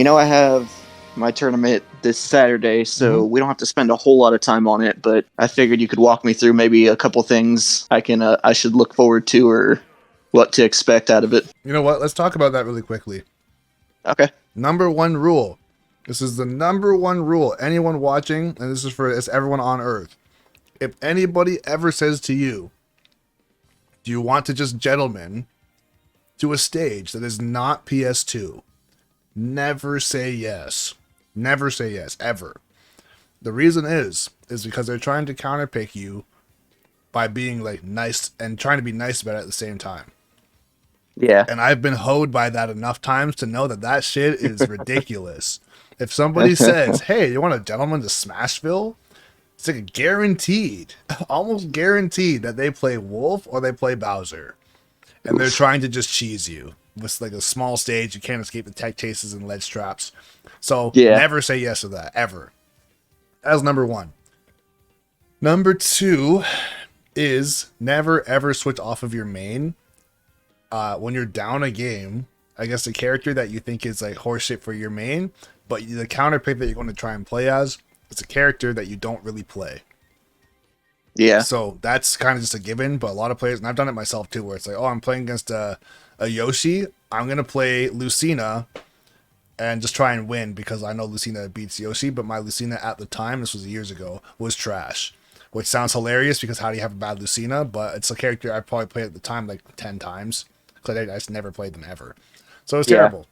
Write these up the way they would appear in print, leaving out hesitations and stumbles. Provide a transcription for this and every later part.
I have my tournament this Saturday, so Mm-hmm. we don't have to spend a whole lot of time on it, but I figured you could walk me through maybe a couple things I should look forward to or what to expect out of it. You know what? Let's talk about that really quickly. Okay. Number one rule. This is the number one rule. Anyone watching, and this is for everyone on Earth. If anybody ever says to you, do you want to just gentleman to a stage that is not PS2? Never say yes. Never say yes, ever. The reason is because they're trying to counterpick you by being like nice and trying to be nice about it at the same time. Yeah. And I've been hoed by that enough times to know that shit is ridiculous. If somebody says, hey, you want a gentleman to Smashville? It's like guaranteed, almost guaranteed that they play Wolf or they play Bowser. And they're trying to just cheese you. With like a small stage, you can't escape the tech chases and ledge traps. So never say yes to that, ever. That's number one. Number two is never ever switch off of your main. When you're down a game, I guess the character that you think is like horseshit for your main, but the counterpick that you're going to try and play as, it's a character that you don't really play. Yeah. So that's kind of just a given, but a lot of players, and I've done it myself too, where it's like, oh, I'm playing against a Yoshi, I'm going to play Lucina and just try and win because I know Lucina beats Yoshi, but my Lucina at the time, this was years ago, was trash. Which sounds hilarious because how do you have a bad Lucina? But it's a character I probably played at the time like 10 times because I just never played them ever. So it was terrible.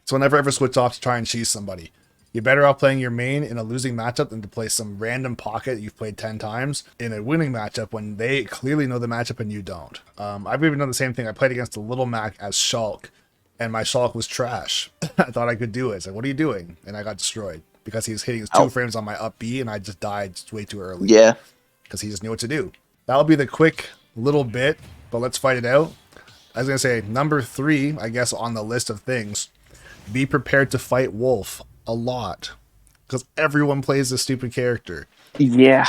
So never ever switch off to try and cheese somebody. You're better off playing your main in a losing matchup than to play some random pocket you've played 10 times in a winning matchup when they clearly know the matchup and you don't. I've even done the same thing. I played against a Little Mac as Shulk, and my Shulk was trash. I thought I could do it. It's like, what are you doing? And I got destroyed because he was hitting his 2 frames on my up B, and I just died just way too early. Yeah. Because he just knew what to do. That'll be the quick little bit, but let's fight it out. I was going to say, number 3, I guess, on the list of things, be prepared to fight Wolf a lot. Because everyone plays this stupid character. Yeah.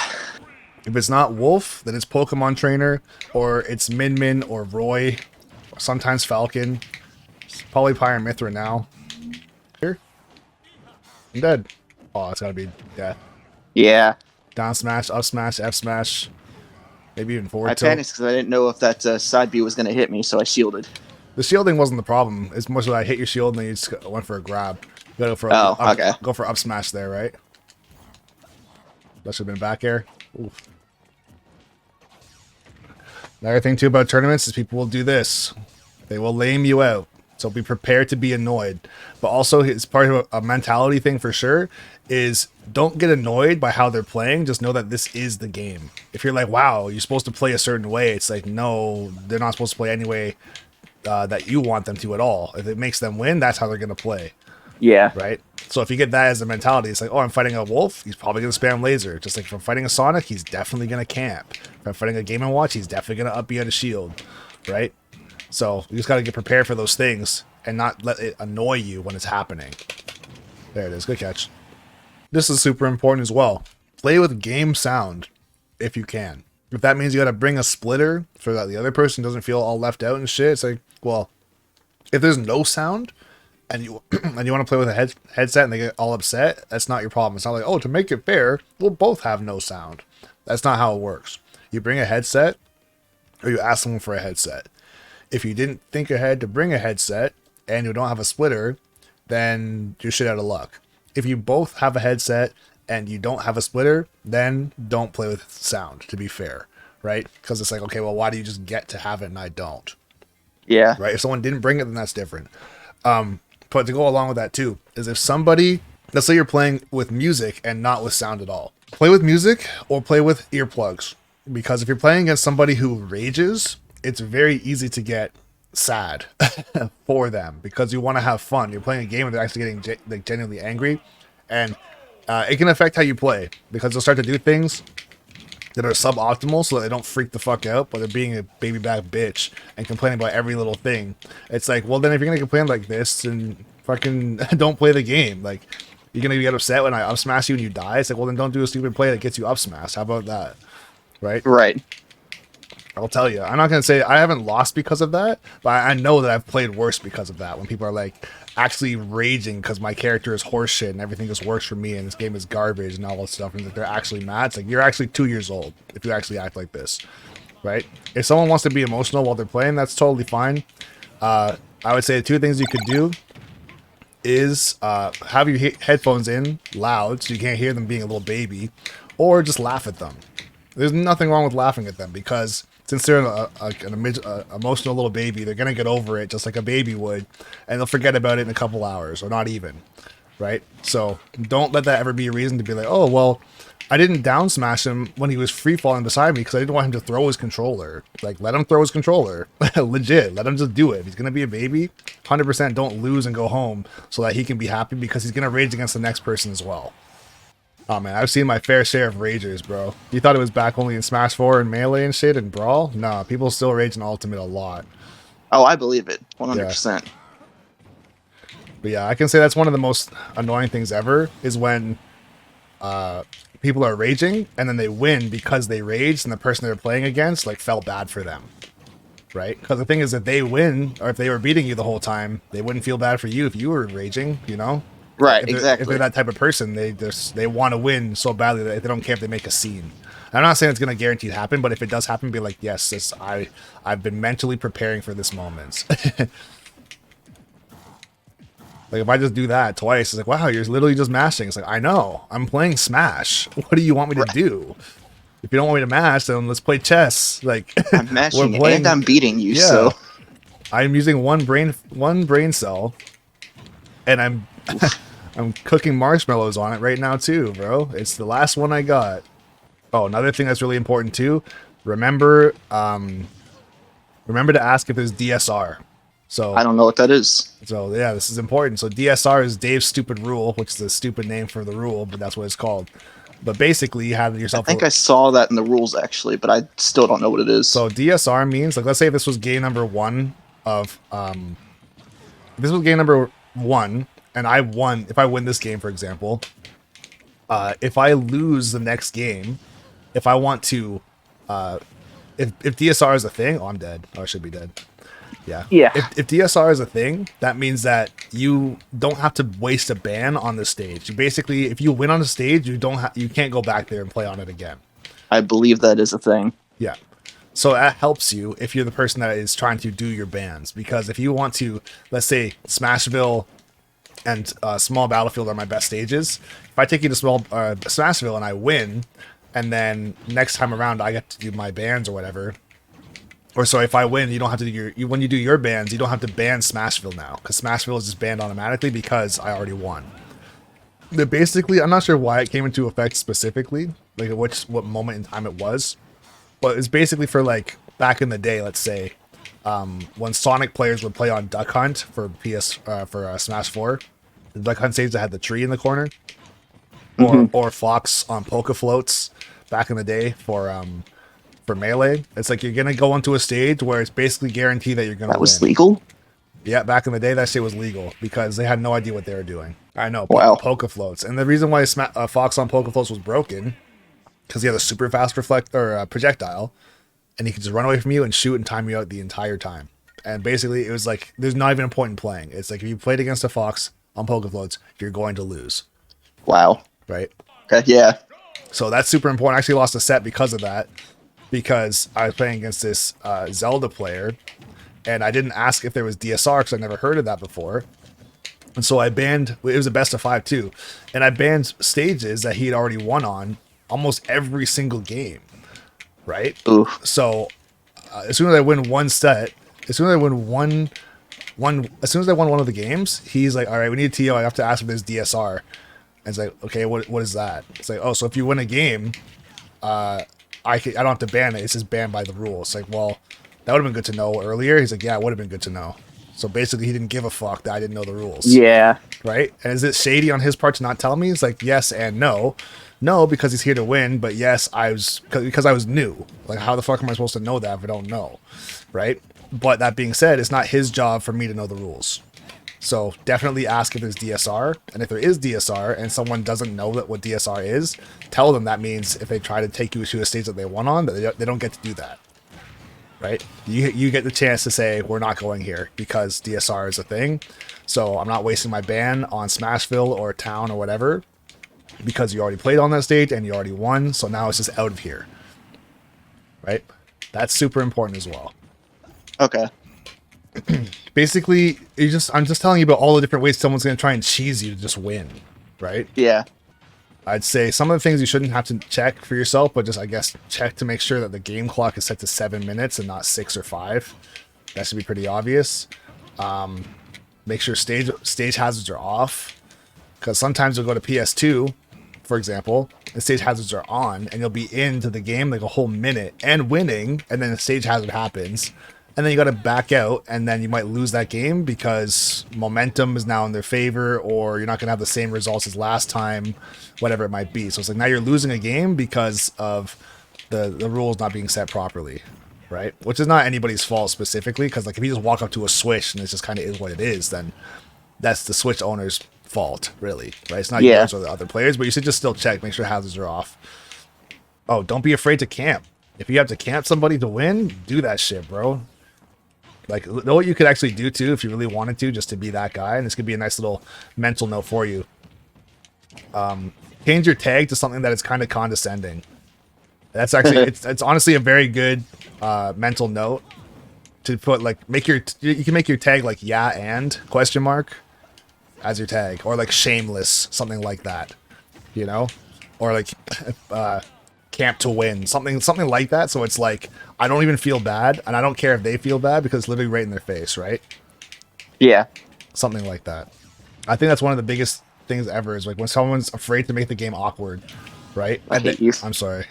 If it's not Wolf, then it's Pokemon Trainer, or it's Min Min or Roy, or sometimes Falcon. It's probably Pyramithra now. Here. I'm dead. Oh, it's got to be death. Yeah. Down smash, up smash, F smash. Maybe even forward I tilt. panicked because I didn't know if that side B was going to hit me, so I shielded. The shielding wasn't the problem. It's much like I hit your shield and then you just went for a grab. You gotta go for go for up smash there, right? That should have been back air. Oof. Another thing too about tournaments is people will do this. They will lame you out. So be prepared to be annoyed. But also, it's part of a mentality thing for sure, is don't get annoyed by how they're playing. Just know that this is the game. If you're like, wow, you're supposed to play a certain way, it's like, no, they're not supposed to play any way that you want them to at all. If it makes them win, that's how they're going to play. Yeah. Right? So if you get that as a mentality, it's like, oh, I'm fighting a Wolf, he's probably going to spam laser. Just like if I'm fighting a Sonic, he's definitely going to camp. If I'm fighting a Game & Watch, he's definitely going to up B out a shield. Right? So you just got to get prepared for those things and not let it annoy you when it's happening. There it is. Good catch. This is super important as well. Play with game sound if you can. If that means you got to bring a splitter so that the other person doesn't feel all left out and shit, it's like, well, if there's no sound and you and you want to play with a headset and they get all upset, that's not your problem. It's not like, oh, to make it fair, we'll both have no sound. That's not how it works. You bring a headset or you ask someone for a headset. If you didn't think ahead to bring a headset and you don't have a splitter, then you're shit out of luck. If you both have a headset and you don't have a splitter, then don't play with sound, to be fair, right? Because it's like, okay, well, why do you just get to have it and I don't? Yeah. Right? If someone didn't bring it, then that's different. But to go along with that too, is if somebody, let's say you're playing with music and not with sound at all. Play with music or play with earplugs. Because if you're playing against somebody who rages, it's very easy to get sad for them because you want to have fun. You're playing a game and they're actually getting genuinely angry, and it can affect how you play because they'll start to do things that are suboptimal so that they don't freak the fuck out, but they're being a baby back bitch and complaining about every little thing. It's like, well, then if you're gonna complain like this, then fucking don't play the game. Like, you're gonna get upset when I up smash you and you die. It's like, well, then don't do a stupid play that gets you up smashed. How about that? Right. I'll tell you, I'm not going to say I haven't lost because of that, but I know that I've played worse because of that. When people are like, actually raging because my character is horseshit and everything just works for me and this game is garbage and all this stuff, and that they're actually mad. It's like, you're actually 2 years old if you actually act like this, right? If someone wants to be emotional while they're playing, that's totally fine. I would say the 2 things you could do is have your headphones in loud so you can't hear them being a little baby, or just laugh at them. There's nothing wrong with laughing at them, because since they're an emotional little baby, they're going to get over it just like a baby would, and they'll forget about it in a couple hours, or not even, right? So don't let that ever be a reason to be like, oh, well, I didn't down smash him when he was free falling beside me because I didn't want him to throw his controller. Like, let him throw his controller. Legit, let him just do it. If he's going to be a baby, 100% don't lose and go home so that he can be happy, because he's going to rage against the next person as well. Oh man, I've seen my fair share of ragers, bro. You thought it was back only in Smash 4 and Melee and shit and Brawl? Nah, people still rage in Ultimate a lot. Oh, I believe it. 100%. Yeah. But yeah, I can say that's one of the most annoying things ever, is when people are raging and then they win because they raged and the person they're playing against like felt bad for them. Right? Because the thing is, if they win, or if they were beating you the whole time, they wouldn't feel bad for you if you were raging, you know? Right, If they're that type of person, they want to win so badly that they don't care if they make a scene. I'm not saying it's going to guarantee to happen, but if it does happen, be like, yes, I've been mentally preparing for this moment. Like, if I just do that twice, it's like, wow, you're literally just mashing. It's like, I know, I'm playing Smash. What do you want me to do? If you don't want me to mash, then let's play chess. Like, I'm mashing and I'm beating you, yeah, so I'm using one brain cell, and I'm I'm cooking marshmallows on it right now too, bro. It's the last one I got. Oh, another thing that's really important too. Remember to ask if there's DSR. So I don't know what that is. So yeah, this is important. So DSR is Dave's stupid rule, which is a stupid name for the rule, but that's what it's called. But basically, you have yourself. I think I saw that in the rules actually, but I still don't know what it is. So DSR means, like, let's say this was game number 1 of this was game number 1, and I won. If I win this game, for example, if I lose the next game, if I want to, if DSR is a thing, oh, I'm dead. Oh, I should be dead. Yeah. If DSR is a thing, that means that you don't have to waste a ban on the stage. You basically, if you win on the stage, you can't go back there and play on it again. I believe that is a thing. Yeah. So that helps you if you're the person that is trying to do your bans, because if you want to, let's say Smashville and Small Battlefield are my best stages. If I take you to Smashville and I win, and then next time around I get to do my bans or whatever. Or so if I win, you don't have to do when you do your bans, you don't have to ban Smashville now, because Smashville is just banned automatically because I already won. But basically, I'm not sure why it came into effect specifically, like at what moment in time it was, but it's basically for, like, back in the day, let's say, when Sonic players would play on Duck Hunt for Smash 4, the Duck Hunt stage that had the tree in the corner, or Fox on Poke Floats back in the day for Melee. It's like you're gonna go onto a stage where it's basically guaranteed that you're gonna win. That was legal? Yeah, back in the day, that shit was legal because they had no idea what they were doing. I know, wow. Poke Floats. And the reason why Fox on Poke Floats was broken, because he had a super fast projectile, and he could just run away from you and shoot and time you out the entire time. And basically, it was like, there's not even a point in playing. It's like, if you played against a Fox on Poke Floats, you're going to lose. Wow. Right? Okay, yeah. So that's super important. I actually lost a set because of that, because I was playing against this Zelda player, and I didn't ask if there was DSR because I never heard of that before. And so I banned, it was a best of 5 too, and I banned stages that he had already won on almost every single game, right? Oof. So as soon as I win one set, as soon as I win one, as soon as I won one of the games, he's like, all right, we need a TO. I have to ask if there's DSR. And it's like, okay, what is that? It's like, oh, so if you win a game, I don't have to ban it. It's just banned by the rules. It's like, well, that would have been good to know earlier. He's like, yeah, it would have been good to know. So basically, he didn't give a fuck that I didn't know the rules. Yeah. Right? And is it shady on his part to not tell me? It's like, yes and no. No, because he's here to win, but yes, because I was new. Like, how the fuck am I supposed to know that if I don't know? Right? But that being said, it's not his job for me to know the rules. So definitely ask if there's DSR. And if there is DSR and someone doesn't know what DSR is, tell them that means if they try to take you to a stage that they won on, that they don't get to do that. right? You get the chance to say we're not going here because DSR is a thing. So I'm not wasting my ban on Smashville or Town or whatever because you already played on that stage and you already won. So now it's just out of here, right? That's super important as well. Okay. Basically, I'm just telling you about all the different ways someone's going to try and cheese you to just win, right? Yeah. I'd say some of the things you shouldn't have to check for yourself, but just, I guess, check to make sure that the game clock is set to 7 minutes and not 6 or 5. That should be pretty obvious. Make sure stage hazards are off, because sometimes you'll go to PS2, for example, and stage hazards are on, and you'll be into the game like a whole minute and winning, and then a stage hazard happens. And then you got to back out, and then you might lose that game because momentum is now in their favor, or you're not going to have the same results as last time, whatever it might be. So it's like now you're losing a game because of the rules not being set properly, right? Which is not anybody's fault specifically, because like if you just walk up to a Switch and it just kind of is what it is, then that's the Switch owner's fault, really, right? It's not yours or the other players, but you should just still check, make sure hazards are off. Oh, don't be afraid to camp. If you have to camp somebody to win, do that shit, bro. Like, know what you could actually do too if you really wanted to, just to be that guy. And this could be a nice little mental note for you. Change your tag to something that is kind of condescending. That's actually it's honestly a very good mental note to put. Like, you can make your tag like yeah and question mark as your tag, or like shameless, something like that, you know, or like camp to win, something like that. So it's like, I don't even feel bad, and I don't care if they feel bad because it's literally right in their face, right? Yeah. Something like that. I think that's one of the biggest things ever, is like when someone's afraid to make the game awkward, right? I hate you. I'm sorry.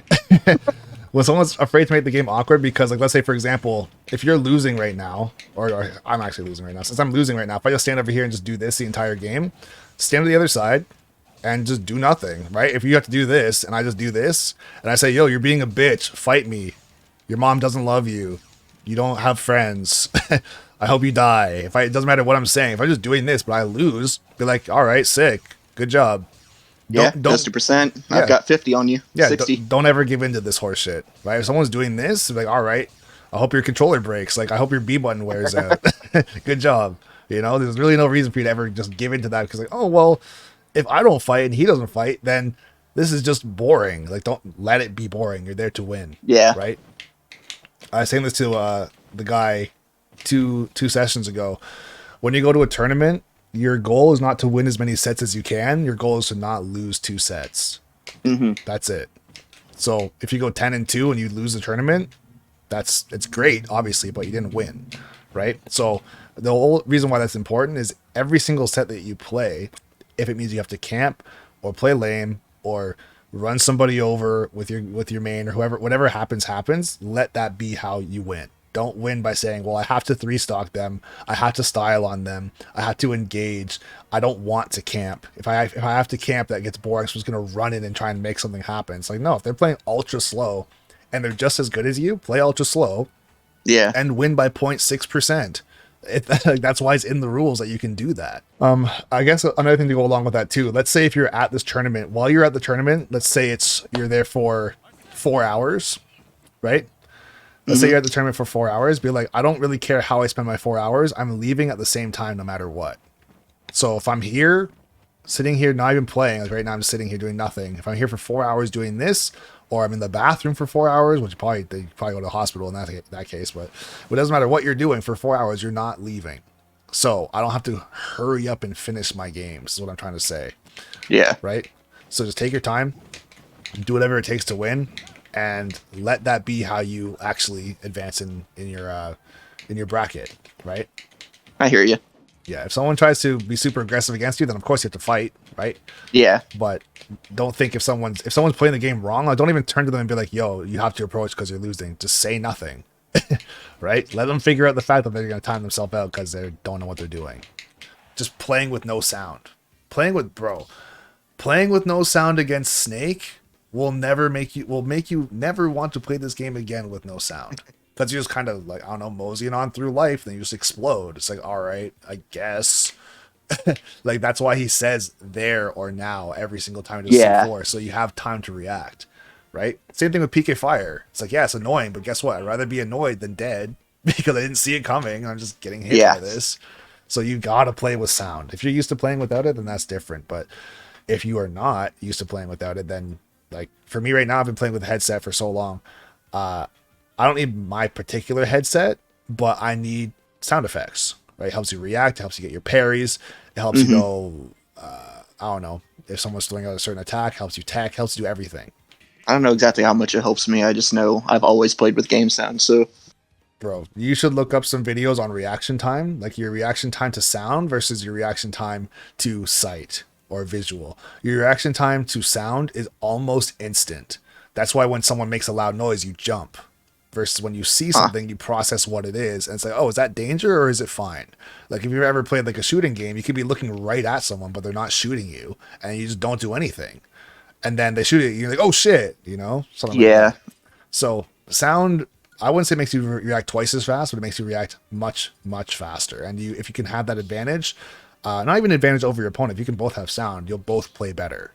When someone's afraid to make the game awkward because, like, let's say, for example, if you're losing right now, or I'm actually losing right now, since I'm losing right now, if I just stand over here and just do this the entire game, stand to the other side, and just do nothing, right? If you have to do this, and I just do this, and I say, yo, you're being a bitch, fight me. Your mom doesn't love you. You don't have friends. I hope you die. It doesn't matter what I'm saying. If I'm just doing this, but I lose, be like, all right, sick. Good job. Yeah, 50%. Yeah. I've got 50 on you. Yeah, 60. Don't ever give into this horse shit, right? If someone's doing this, be like, all right, I hope your controller breaks. Like, I hope your B button wears out. Good job. You know, there's really no reason for you to ever just give into that, because like, oh, well, if I don't fight and he doesn't fight, then this is just boring. Like, don't let it be boring. You're there to win. Yeah. Right? I was saying this to the guy two sessions ago. When you go to a tournament, your goal is not to win as many sets as you can. Your goal is to not lose 2 sets. Mm-hmm. That's it. So if you go 10-2 and you lose the tournament, it's great, obviously, but you didn't win, right? So the whole reason why that's important is every single set that you play, if it means you have to camp or play lame or run somebody over with your main or whatever happens, let that be how you win. Don't win by saying, well, I have to 3-stock them, I have to style on them, I have to engage, I don't want to camp. If I have to camp, that gets boring, so I'm just going to run in and try and make something happen. It's like, no, if they're playing ultra slow and they're just as good as you, play ultra slow, yeah, and win by 0.6%. That's why it's in the rules that you can do that. I guess another thing to go along with that too, let's say if you're at this tournament, while you're at the tournament, let's say you're there for 4 hours, right? Let's say you're at the tournament for 4 hours, be like, I don't really care how I spend my 4 hours, I'm leaving at the same time no matter what. So if I'm here, sitting here, not even playing, like right now I'm just sitting here doing nothing. If I'm here for 4 hours doing this, or I'm in the bathroom for 4 hours, which they probably go to the hospital in that case, but it doesn't matter what you're doing for 4 hours, you're not leaving. So I don't have to hurry up and finish my games, is what I'm trying to say. Yeah. Right? So just take your time, do whatever it takes to win, and let that be how you actually advance in your bracket, right? I hear you. Yeah, if someone tries to be super aggressive against you, then of course you have to fight, right? Yeah. But don't think if someone's playing the game wrong, like, don't even turn to them and be like, yo, you have to approach because you're losing. Just say nothing. Right? Let them figure out the fact that they're going to time themselves out because they don't know what they're doing. Just playing with no sound. Playing with no sound against Snake will make you never want to play this game again with no sound. Because you're just kind of like, I don't know, moseying on through life, then you just explode. It's like, all right, I guess. Like, that's why he says there or now every single time to C4, so you have time to react, right? Same thing with PK Fire. It's like, yeah, it's annoying, but guess what? I'd rather be annoyed than dead because I didn't see it coming. I'm just getting hit Yeah. by this. So you gotta play with sound. If you're used to playing without it, then that's different. But if you are not used to playing without it, then like for me right now, I've been playing with a headset for so long. I don't need my particular headset, but I need sound effects. Right? It helps you react. It helps you get your parries. It helps you know. I don't know if someone's throwing out a certain attack. Helps you tech. Helps you do everything. I don't know exactly how much it helps me. I just know I've always played with game sound, so Bro, you should look up some videos on reaction time, like your reaction time to sound versus your reaction time to sight or visual. Your reaction time to sound is almost instant. That's why when someone makes a loud noise, you jump. Versus when you see something, you process what it is and say, oh, is that danger or is it fine? Like if you've ever played like a shooting game, you could be looking right at someone, but they're not shooting you and you just don't do anything. And then they shoot at you, you're like, oh shit, you know? Something like yeah. that. So sound, I wouldn't say it makes you react twice as fast, but it makes you react much, much faster. And if you can have that advantage, not even advantage over your opponent, if you can both have sound, you'll both play better.